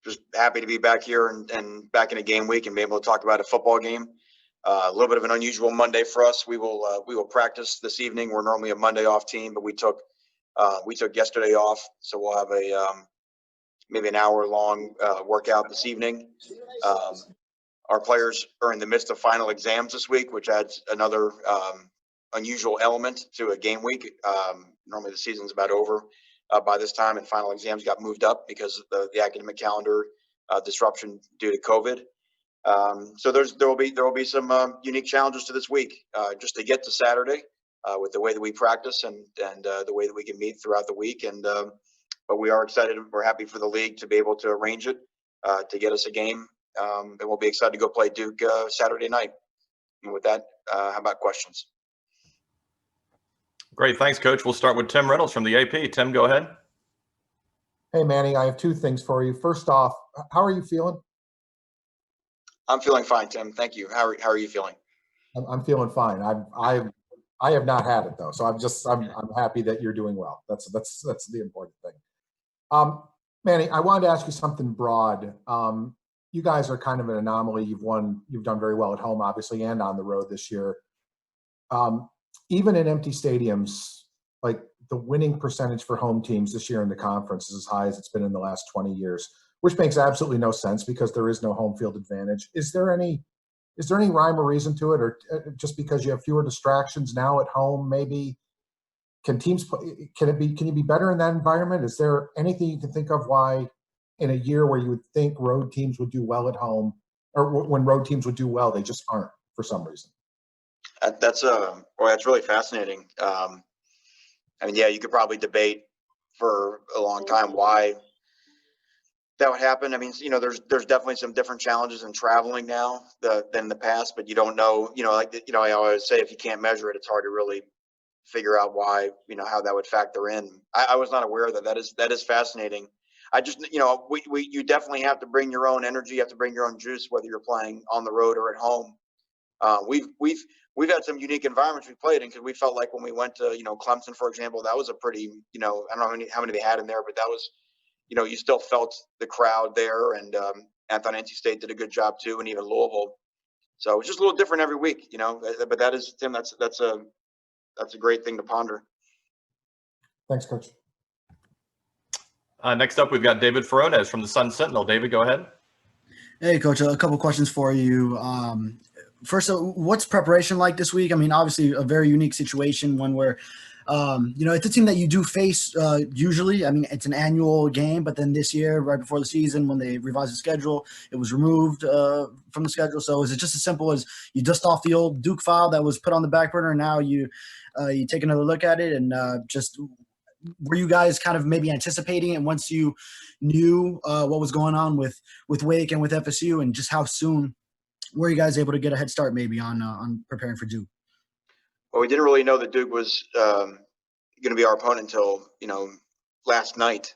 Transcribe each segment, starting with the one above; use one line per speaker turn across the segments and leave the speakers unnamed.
just happy to be back here and back in a game week and be able to talk about a football game. A little bit of an unusual Monday for us. We will practice this evening. We're normally a Monday off team, but we took yesterday off, so we'll have a maybe an hour long workout this evening. Our players are in the midst of final exams this week, which adds another unusual element to a game week. Normally the season's about over by this time, and final exams got moved up because of the academic calendar disruption due to COVID. So there will be some unique challenges to this week, just to get to Saturday with the way that we practice and the way that we can meet throughout the week. But we are excited. We're happy for the league to be able to arrange it to get us a game, and we'll be excited to go play Duke Saturday night. And with that, how about questions?
Great, thanks, Coach. We'll start with Tim Reynolds from the AP. Tim, go ahead.
Hey, Manny, I have two things for you. First off, how are you feeling?
I'm feeling fine, Tim. Thank you. How are you feeling?
I'm feeling fine. I have not had it though, so I'm happy that you're doing well. That's the important thing. Manny, I wanted to ask you something broad. You guys are kind of an anomaly. You've done very well at home, obviously, and on the road this year. Even in empty stadiums, like the winning percentage for home teams this year in the conference is as high as it's been in the last 20 years, which makes absolutely no sense because there is no home field advantage. Is there any rhyme or reason to it, or just because you have fewer distractions now at home, maybe can you be better in that environment? Is there anything you can think of why in a year where you would think road teams would do well at home, or when road teams would do well, they just aren't for some reason?
That's really fascinating. I mean, yeah, you could probably debate for a long time why that would happen. I mean, there's definitely some different challenges in traveling now than in the past, but you don't know, I always say if you can't measure it, it's hard to really figure out why, how that would factor in. I was not aware that is fascinating. I just, you definitely have to bring your own energy, you have to bring your own juice, whether you're playing on the road or at home. We've had some unique environments we played in, because we felt like when we went to, Clemson, for example, that was a pretty, I don't know how many they had in there, but that was, you still felt the crowd there, and I thought NC State did a good job too, and even Louisville. So it's just a little different every week, but that is, Tim, that's a great thing to ponder.
Thanks, Coach.
Next up, we've got David Furones from the Sun Sentinel. David, go ahead.
Hey, Coach, a couple questions for you. First, what's preparation like this week? I mean, obviously a very unique situation, one where, it's a team that you do face usually. I mean, it's an annual game, but then this year, right before the season, when they revised the schedule, it was removed from the schedule. So is it just as simple as you dust off the old Duke file that was put on the back burner, and now you take another look at it, and just were you guys kind of maybe anticipating it once you knew what was going on with Wake and with FSU, and just how soon were you guys able to get a head start maybe on preparing for Duke?
Well, we didn't really know that Duke was going to be our opponent until, last night.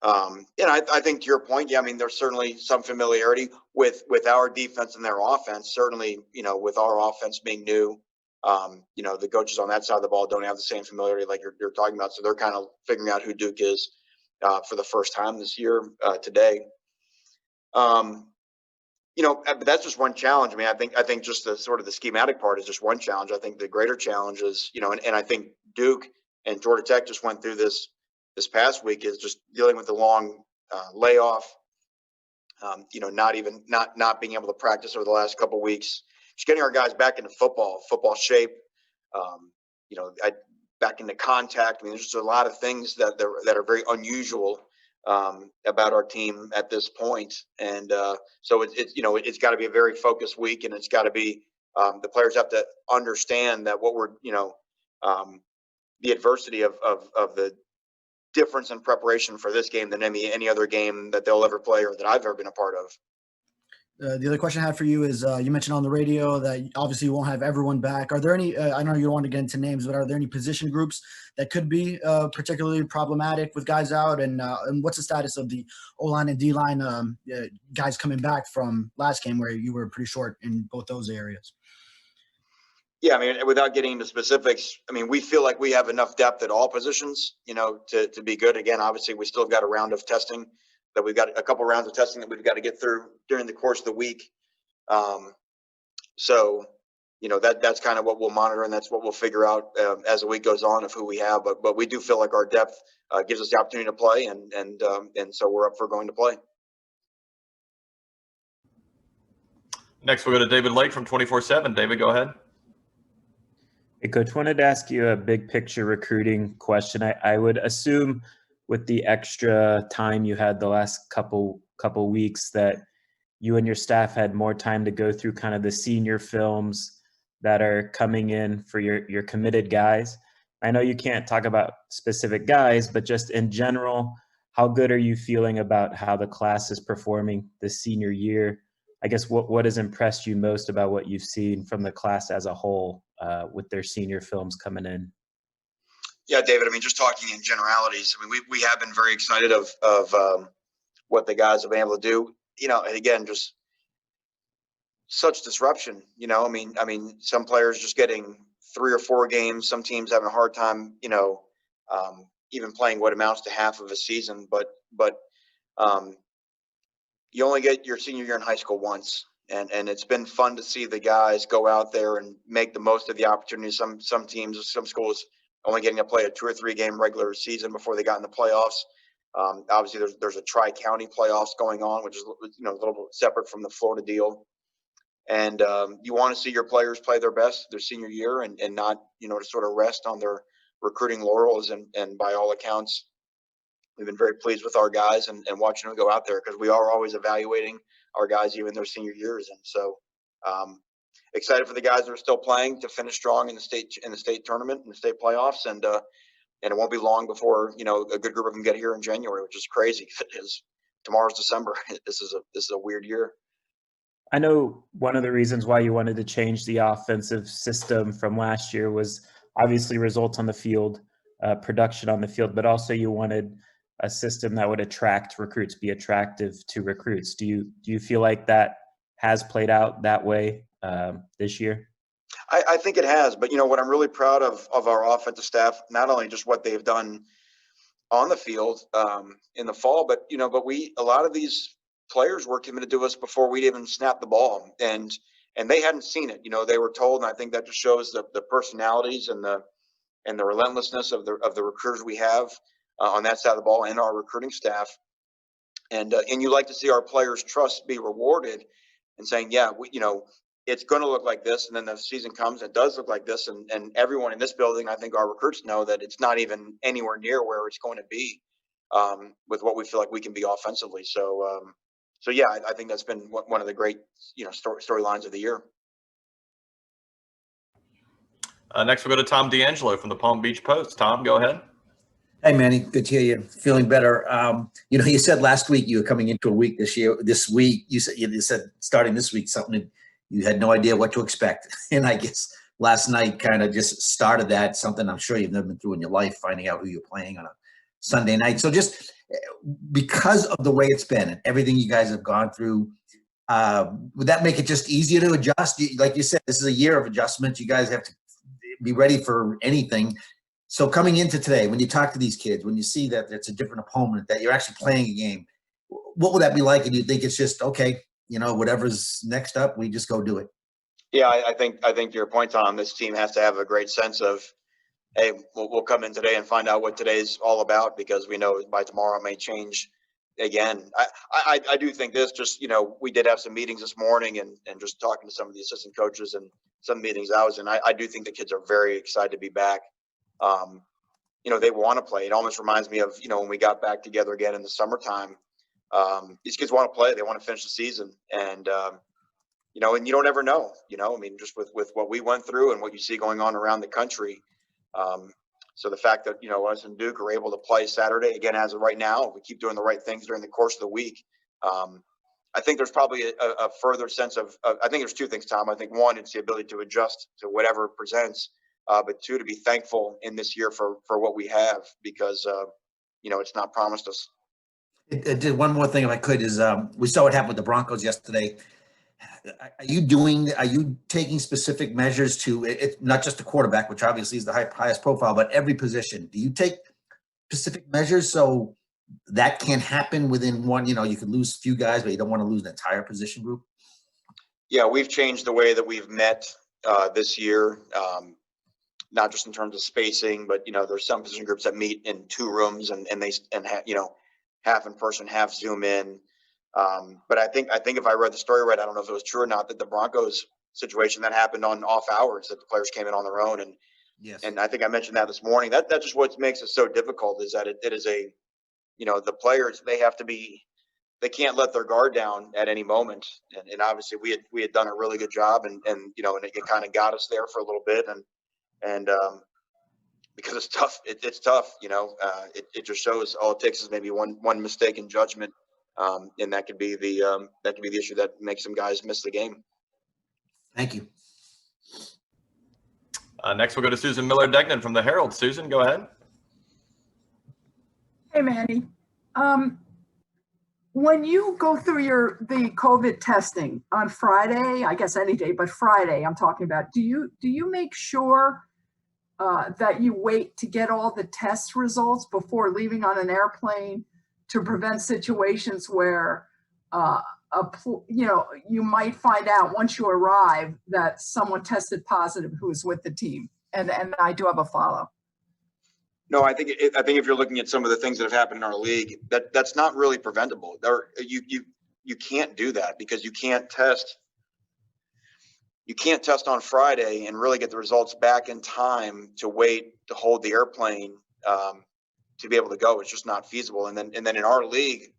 I think to your point, yeah, I mean, there's certainly some familiarity with our defense and their offense. Certainly, with our offense being new, the coaches on that side of the ball don't have the same familiarity like you're talking about. So they're kind of figuring out who Duke is for the first time this year today. But that's just one challenge. I mean, I think just the sort of the schematic part is just one challenge. I think the greater challenge is, and I think Duke and Georgia Tech just went through this past week, is just dealing with the long layoff. Not being able to practice over the last couple of weeks, just getting our guys back into football shape. Back into contact. I mean, there's just a lot of things that are very unusual about our team at this point. And so it's got to be a very focused week, and it's got to be the players have to understand that what we're the adversity of the difference in preparation for this game than any other game that they'll ever play or that I've ever been a part of.
The other question I had for you is you mentioned on the radio that obviously you won't have everyone back. Are there any, I know you don't want to get into names, but are there any position groups that could be particularly problematic with guys out? And what's the status of the O-line and D-line guys coming back from last game where you were pretty short in both those areas?
Yeah, I mean, without getting into specifics, I mean, we feel like we have enough depth at all positions, to be good. Again, obviously, we still have got a round of testing that we've got a couple rounds of testing that we've got to get through during the course of the week. So, that's kind of what we'll monitor, and that's what we'll figure out as the week goes on of who we have. But we do feel like our depth gives us the opportunity to play, and so we're up for going to play.
Next, we'll go to David Lake from 24/7. David, go ahead.
Hey, Coach, wanted to ask you a big picture recruiting question. I would assume with the extra time you had the last couple weeks that you and your staff had more time to go through kind of the senior films that are coming in for your committed guys. I know you can't talk about specific guys, but just in general, how good are you feeling about how the class is performing this senior year? I guess what has impressed you most about what you've seen from the class as a whole with their senior films coming in?
Yeah, David, I mean, just talking in generalities, I mean, we have been very excited of what the guys have been able to do, and again, just such disruption, I mean, some players just getting 3 or 4 games, some teams having a hard time, even playing what amounts to half of a season, but you only get your senior year in high school once. And it's been fun to see the guys go out there and make the most of the opportunity. Some teams, some schools only getting to play a 2 or 3 game regular season before they got in the playoffs. Obviously, there's a tri-county playoffs going on, which is a little bit separate from the Florida deal. And you want to see your players play their best their senior year and not to sort of rest on their recruiting laurels. And by all accounts, we've been very pleased with our guys and watching them go out there, because we are always evaluating our guys even their senior years. And so excited for the guys that are still playing to finish strong in the state tournament and the state playoffs. And it won't be long before a good group of them get here in January, which is crazy. Because tomorrow's December. This is a weird year.
I know one of the reasons why you wanted to change the offensive system from last year was obviously results on the field, production on the field, but also you wanted a system that would attract recruits, be attractive to recruits. Do you feel like that has played out that way this year?
I think it has, but what I'm really proud of our offensive staff, not only just what they've done on the field in the fall, but a lot of these players were committed to us before we'd even snapped the ball, and they hadn't seen it. They were told, and I think that just shows the personalities and the relentlessness of the recruiters we have on that side of the ball and our recruiting staff. And you like to see our players' trust be rewarded and saying, yeah, it's going to look like this. And then the season comes, it does look like this. And everyone in this building, I think our recruits know that it's not even anywhere near where it's going to be with what we feel like we can be offensively. So yeah, I think that's been one of the great, storylines of the year.
Next, we'll go to Tom D'Angelo from the Palm Beach Post. Tom, go ahead.
Hey, Manny, good to hear you. Feeling better. You said last week you were coming into a week this week, you said starting this week, something you had no idea what to expect. And I guess last night kind of just started that, something I'm sure you've never been through in your life, finding out who you're playing on a Sunday night. So just because of the way it's been and everything you guys have gone through, would that make it just easier to adjust? Like you said, this is a year of adjustment. You guys have to be ready for anything. So coming into today, when you talk to these kids, when you see that it's a different opponent, that you're actually playing a game, what would that be like? And you think it's just, okay, whatever's next up, we just go do it?
Yeah, I think to your point, Tom, this team has to have a great sense of, hey, we'll come in today and find out what today's all about, because we know by tomorrow it may change again. I do think this, just, we did have some meetings this morning and just talking to some of the assistant coaches and some meetings I was in, I do think the kids are very excited to be back. They want to play. It almost reminds me of, when we got back together again in the summertime. These kids want to play. They want to finish the season. And you don't ever know, just with what we went through and what you see going on around the country. So the fact that, us and Duke are able to play Saturday, again, as of right now, if we keep doing the right things during the course of the week, I think there's probably a further sense of, I think there's 2 things, Tom. I think one, it's the ability to adjust to whatever presents, but 2, to be thankful in this year for what we have, because, it's not promised us.
It did one more thing, if I could, is we saw what happened with the Broncos yesterday. Are you taking specific measures to it, not just the quarterback, which obviously is the highest profile, but every position? Do you take specific measures so that can happen within one, you could lose a few guys, but you don't want to lose an entire position group?
Yeah, we've changed the way that we've met this year, not just in terms of spacing, but there's some position groups that meet in 2 rooms and half in person, half Zoom in. But I think if I read the story right, I don't know if it was true or not, that the Broncos situation that happened on off hours, that the players came in on their own,
Yes.
and I think I mentioned that this morning. That's just what makes it so difficult, is that it is the players, they can't let their guard down at any moment. And obviously we had done a really good job, and it kind of got us there for a little bit. And because it's tough, it's tough, it just shows all it takes is maybe one mistake in judgment. And that could be the issue that makes some guys miss the game.
Thank you.
Next, we'll go to Susan Miller-Degnan from the Herald. Susan, go ahead.
Hey, Manny. When you go through the COVID testing on Friday, I guess any day, but Friday I'm talking about, do you make sure that you wait to get all the test results before leaving on an airplane to prevent situations where you might find out once you arrive that someone tested positive who was with the team? And I do have a follow.
No, I think if you're looking at some of the things that have happened in our league, that's not really preventable. You can't do that, because you can't test on Friday and really get the results back in time to wait to hold the airplane to be able to go. It's just not feasible. And then in our league,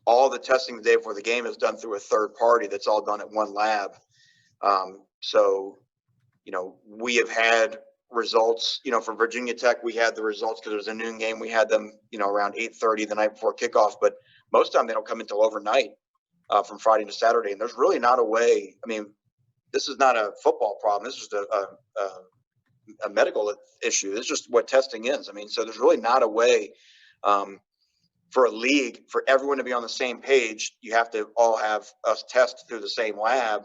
all the testing the day before the game is done through a third party. That's all done at one lab. So we have had results, for Virginia Tech, we had the results because it was a noon game. We had them, around 8:30 the night before kickoff, but most of the time they don't come until overnight, from Friday to Saturday. And there's really not a way. I mean, this is not a football problem. This is a medical issue. This is just what testing is. I mean, so there's really not a way, for a league, for everyone to be on the same page. You have to all have us test through the same lab.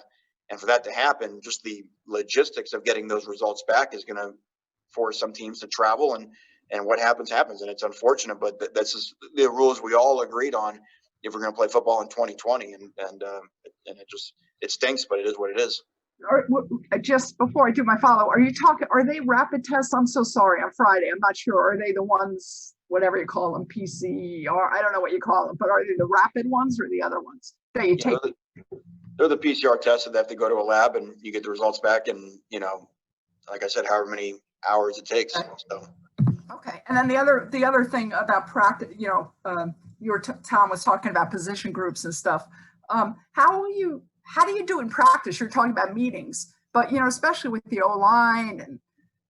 And for that to happen, just the logistics of getting those results back is going to force some teams to travel, and what happens. And it's unfortunate, but that's just the rules we all agreed on if we're going to play football in 2020. And it stinks, but it is what it is.
Just before I do my follow, are they rapid tests? I'm so sorry. On Friday, I'm not sure. Are they the ones, whatever you call them, PC, or I don't know what you call them, but are they the rapid ones or the other ones that you take?
They're the PCR tests that they have to go to a lab and you get the results back in, like I said, however many hours it takes. So.
Okay. And then the other thing about practice, Tom was talking about position groups and stuff. How do you do in practice? You're talking about meetings, but especially with the O-line and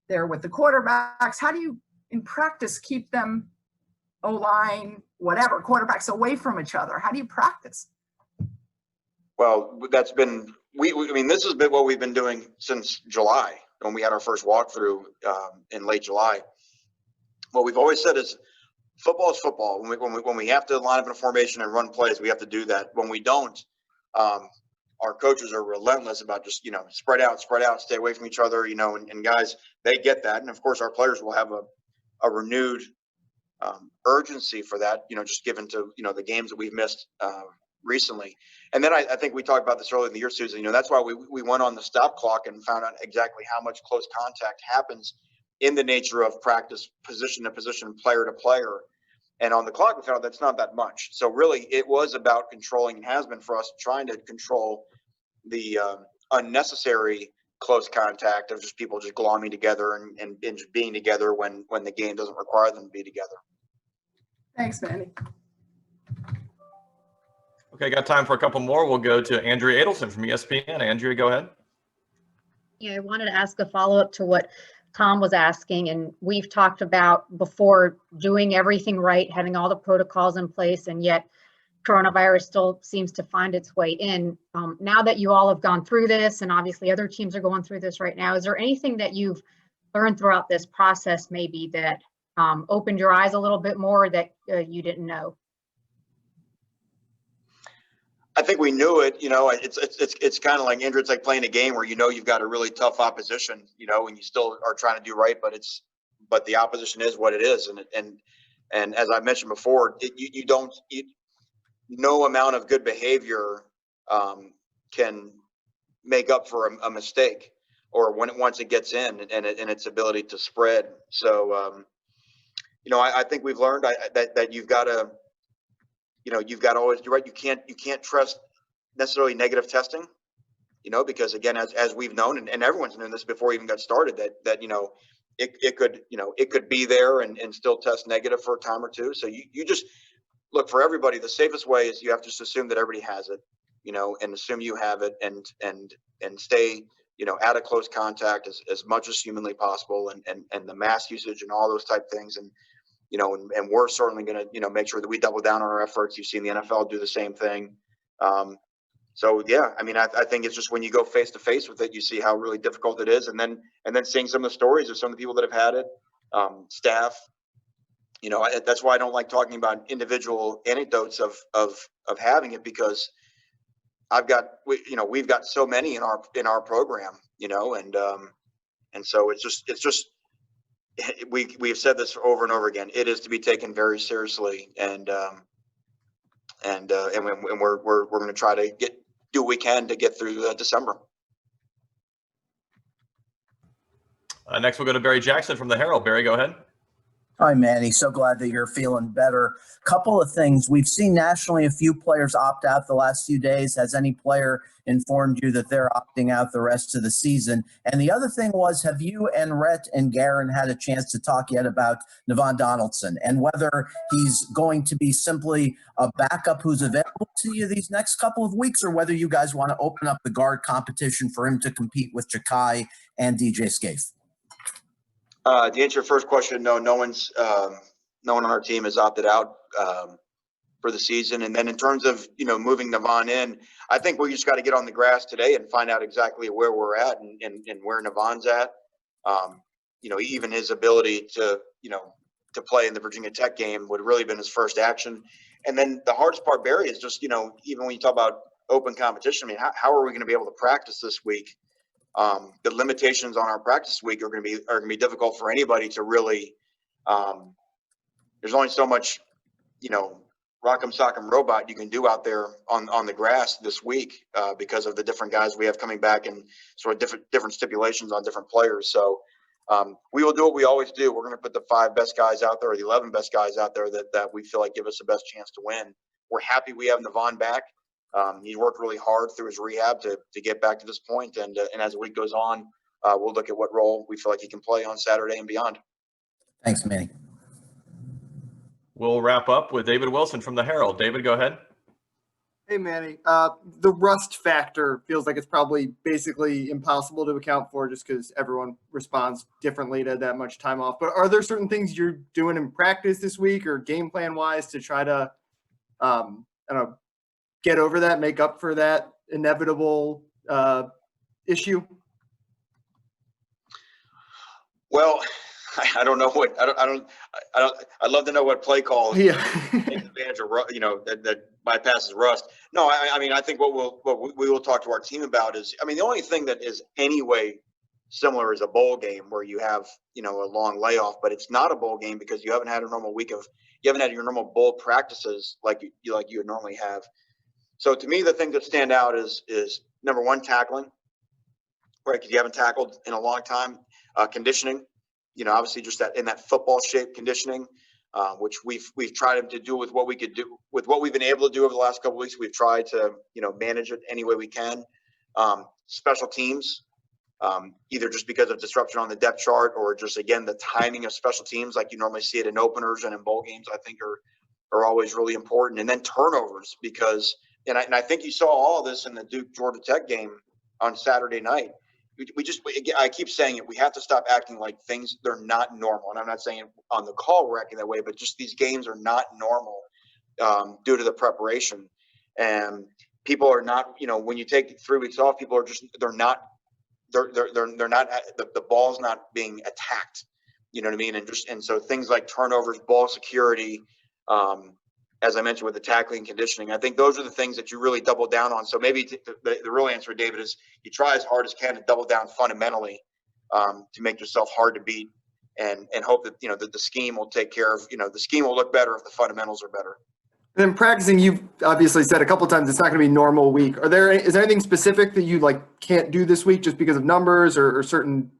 there with the quarterbacks, how do you in practice keep them, O-line, whatever, quarterbacks away from each other? How do you practice?
Well, that's been, I mean, this has been what we've been doing since July, when we had our first walkthrough in late July. What we've always said is football is football. When we have to line up in a formation and run plays, we have to do that. When we don't, our coaches are relentless about just, spread out, stay away from each other, and guys, they get that. And of course, our players will have a renewed urgency for that, just given to, the games that we've missed recently. And then I think we talked about this earlier in the year, Susan. That's why we went on the stop clock and found out exactly how much close contact happens in the nature of practice, position to position, player to player. And on the clock, we found out that's not that much. So really, it was about controlling, and has been for us, trying to control the unnecessary close contact of just people just glomming together and just being together when the game doesn't require them to be together.
Thanks, Manny.
Okay, got time for a couple more. We'll go to Andrea Adelson from ESPN. Andrea, go ahead.
Yeah, I wanted to ask a follow-up to what Tom was asking, and we've talked about before doing everything right, having all the protocols in place, and yet coronavirus still seems to find its way in. Now that you all have gone through this, and obviously other teams are going through this right now, is there anything that you've learned throughout this process maybe that opened your eyes a little bit more that you didn't know?
I think we knew it. It's kind of like, Andrew, it's like playing a game where you've got a really tough opposition, and you still are trying to do right, but the opposition is what it is, and And as I mentioned before, no amount of good behavior can make up for a mistake, or once it gets in and its ability to spread. So, I think we've learned that you've got to, you've got to always, you're right. You can't trust necessarily negative testing, because again, as we've known, and everyone's known this before we even got started, that it could be there and still test negative for a time or two. So you just look, for everybody, the safest way is you have to just assume that everybody has it, and assume you have it, and stay, out of close contact as much as humanly possible, and the mask usage and all those type things. And we're certainly going to, make sure that we double down on our efforts. You've seen the NFL do the same thing. So yeah, I mean, I think it's just when you go face to face with it, you see how really difficult it is. And then seeing some of the stories of some of the people that have had it, staff, that's why I don't like talking about individual anecdotes of having it, because we've got so many in our program, and so it's just, we've said this over and over again. It is to be taken very seriously, and we're going to try to do what we can to get through December.
Next, we'll go to Barry Jackson from the Herald. Barry, go ahead.
Hi, Manny. So glad that you're feeling better. Couple of things. We've seen nationally a few players opt out the last few days. Has any player informed you that they're opting out the rest of the season? And the other thing was, have you and Rhett and Garen had a chance to talk yet about Navon Donaldson and whether he's going to be simply a backup who's available to you these next couple of weeks, or whether you guys want to open up the guard competition for him to compete with Ja'Kai and DJ Scaife?
To answer your first question, no one on our team has opted out for the season. And then in terms of, moving Navon in, I think we just got to get on the grass today and find out exactly where we're at and where Navon's at. Even his ability to play in the Virginia Tech game would really been his first action. And then the hardest part, Barry, is just, even when you talk about open competition, I mean, how are we going to be able to practice this week? The limitations on our practice week are going to be difficult for anybody to really. There's only so much, rock'em sock'em robot you can do out there on the grass this week because of the different guys we have coming back and sort of different stipulations on different players. So we will do what we always do. We're going to put the 5 best guys out there, or the 11 best guys out there that we feel like give us the best chance to win. We're happy we have Navon back. He's worked really hard through his rehab to get back to this point, and as the week goes on, we'll look at what role we feel like he can play on Saturday and beyond.
Thanks, Manny.
We'll wrap up with David Wilson from the Herald. David, go ahead.
Hey, Manny. The rust factor feels like it's probably basically impossible to account for just because everyone responds differently to that much time off. But are there certain things you're doing in practice this week or game plan wise to try to, get over that, make up for that inevitable issue?
Well, I don't know what I'd love to know what play call takes advantage of, that bypasses rust. No, I mean, I think what we will talk to our team about is, I mean, the only thing that is anyway similar is a bowl game where you have, a long layoff, but it's not a bowl game because you haven't had a normal week you haven't had your normal bowl practices like you would normally have. So to me, the thing that stand out is number one, tackling, right? Because you haven't tackled in a long time. Conditioning, obviously just that in that football shape conditioning, which we've tried to do with what we could do with what we've been able to do over the last couple of weeks. We've tried to manage it any way we can. Special teams, either just because of disruption on the depth chart or just again the timing of special teams, like you normally see it in openers and in bowl games, I think are always really important. And then turnovers, because and I think you saw all of this in the Duke Georgia Tech game on Saturday night. I keep saying it. We have to stop acting like they're not normal. And I'm not saying on the call we're acting that way, but just these games are not normal due to the preparation. And people are not, when you take 3 weeks off, people are just, they're not, the ball's not being attacked. You know what I mean? And so things like turnovers, ball security, as I mentioned with the tackling and conditioning, I think those are the things that you really double down on. So maybe the real answer, David, is you try as hard as can to double down fundamentally to make yourself hard to beat and hope that, that the scheme will take care of, the scheme will look better if the fundamentals are better.
Then practicing, you've obviously said a couple of times it's not going to be a normal week. Is there anything specific that you can't do this week just because of numbers or certain,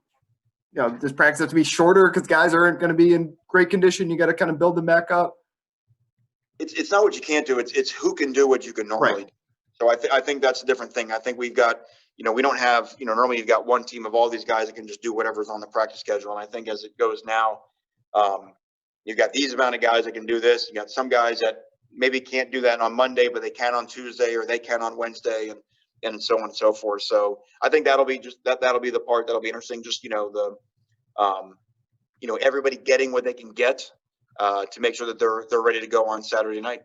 does practice have to be shorter because guys aren't going to be in great condition? You got to kind of build them back up.
It's not what you can't do. It's who can do what you can normally do. So I think that's a different thing. I think we've got, we don't have, normally you've got one team of all these guys that can just do whatever's on the practice schedule. And I think as it goes now, you've got these amount of guys that can do this. You got some guys that maybe can't do that on Monday, but they can on Tuesday, or they can on Wednesday, and so on and so forth. So I think that'll be that'll be the part that'll be interesting. Just, everybody getting what they can get to make sure that they're ready to go on Saturday night.